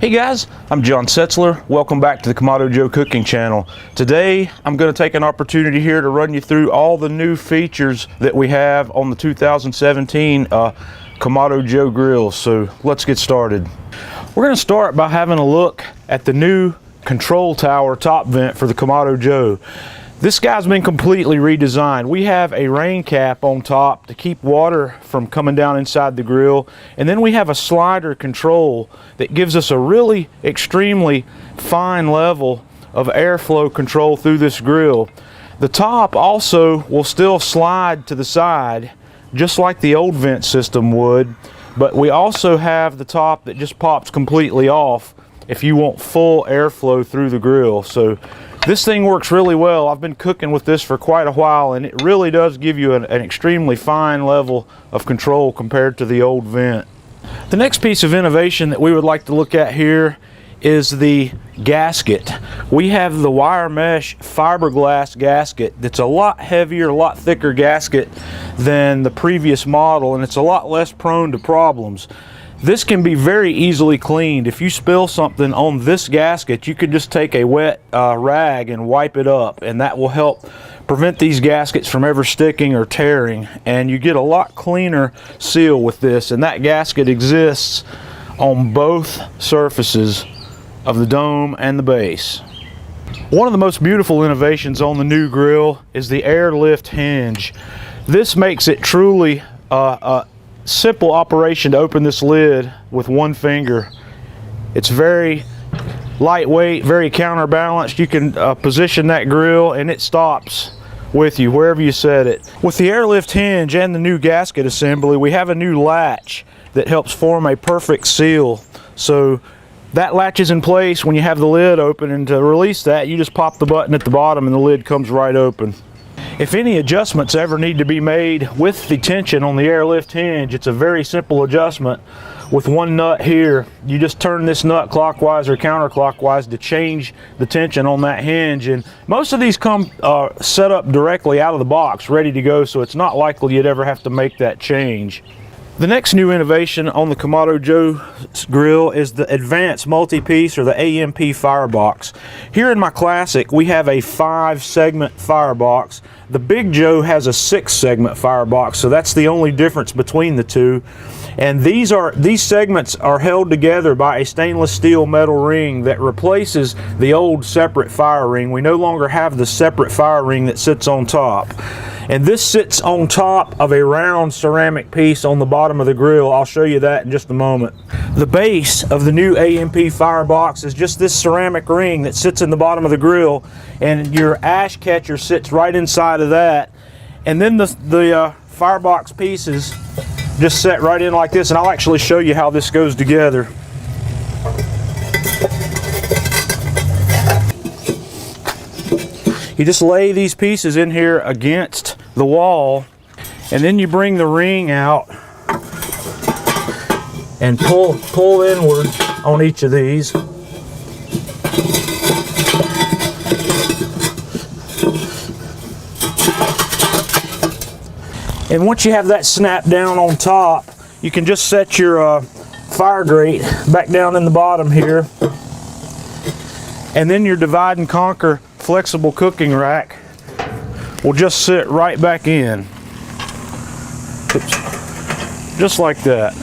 Hey guys, I'm John Setzler. Welcome back to the Kamado Joe cooking channel. Today I'm going to take an opportunity here to run you through all the new features that we have on the 2017 Kamado Joe grills. So let's get started. We're going to start by having a look at the new control tower top vent for the Kamado Joe. This guy's been completely redesigned. We have a rain cap on top to keep water from coming down inside the grill, and then we have a slider control that gives us a really extremely fine level of airflow control through this grill. The top also will still slide to the side just like the old vent system would, but we also have the top that just pops completely off if you want full airflow through the grill. So this thing works really well. I've been cooking with this for quite a while, and it really does give you an extremely fine level of control compared to the old vent. The next piece of innovation that we would like to look at here is the gasket. We have the wire mesh fiberglass gasket that's a lot heavier, a lot thicker gasket than the previous model, and it's a lot less prone to problems. This can be very easily cleaned. If you spill something on this gasket, you can just take a wet rag and wipe it up, and that will help prevent these gaskets from ever sticking or tearing, and you get a lot cleaner seal with this. And that gasket exists on both surfaces of the dome and the base. One of the most beautiful innovations on the new grill is the airlift hinge. This makes it truly simple operation to open this lid with one finger. It's very lightweight, very counterbalanced. You can position that grill and it stops with you wherever you set it. With the airlift hinge and the new gasket assembly, we have a new latch that helps form a perfect seal. So that latch is in place when you have the lid open, and to release that, you just pop the button at the bottom and the lid comes right open. If any adjustments ever need to be made with the tension on the airlift hinge, it's a very simple adjustment with one nut here. You just turn this nut clockwise or counterclockwise to change the tension on that hinge, and most of these come set up directly out of the box, ready to go, so it's not likely you'd ever have to make that change. The next new innovation on the Kamado Joe grill is the Advanced Multi-Piece, or the AMP Firebox. Here in my Classic, we have a 5-segment firebox. The Big Joe has a 6-segment firebox, so that's the only difference between the two. And these segments are held together by a stainless steel metal ring that replaces the old separate fire ring. We no longer have the separate fire ring that sits on top. And this sits on top of a round ceramic piece on the bottom of the grill. I'll show you that in just a moment. The base of the new AMP Firebox is just this ceramic ring that sits in the bottom of the grill, and your ash catcher sits right inside of that. And then the firebox pieces just set right in like this, and I'll actually show you how this goes together. You just lay these pieces in here against the wall, and then you bring the ring out and pull inward on each of these. And once you have that snapped down on top, you can just set your fire grate back down in the bottom here, and then your divide and conquer flexible cooking rack will just sit right back in. Oops. Just like that.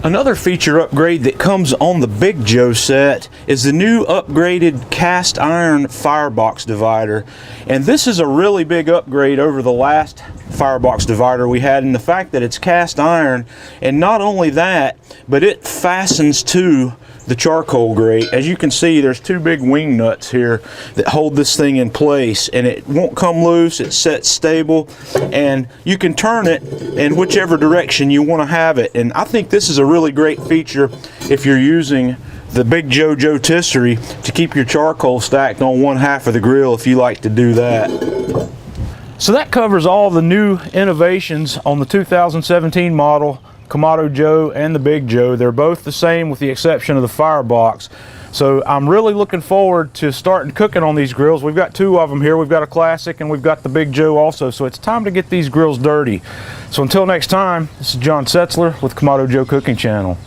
Another feature upgrade that comes on the Big Joe set is the new upgraded cast iron firebox divider. And this is a really big upgrade over the last firebox divider we had, in the fact that it's cast iron, and not only that, but it fastens to the charcoal grate. As you can see, there's 2 big wing nuts here that hold this thing in place, and it won't come loose. It's set stable, and you can turn it in whichever direction you want to have it. And I think this is a really great feature if you're using the Big Joe rotisserie to keep your charcoal stacked on one half of the grill, if you like to do that. So that covers all the new innovations on the 2017 model Kamado Joe and the Big Joe. They're both the same with the exception of the firebox. So I'm really looking forward to starting cooking on these grills. We've got 2 of them here. We've got a Classic and we've got the Big Joe also. So it's time to get these grills dirty. So until next time, this is John Setzler with Kamado Joe Cooking Channel.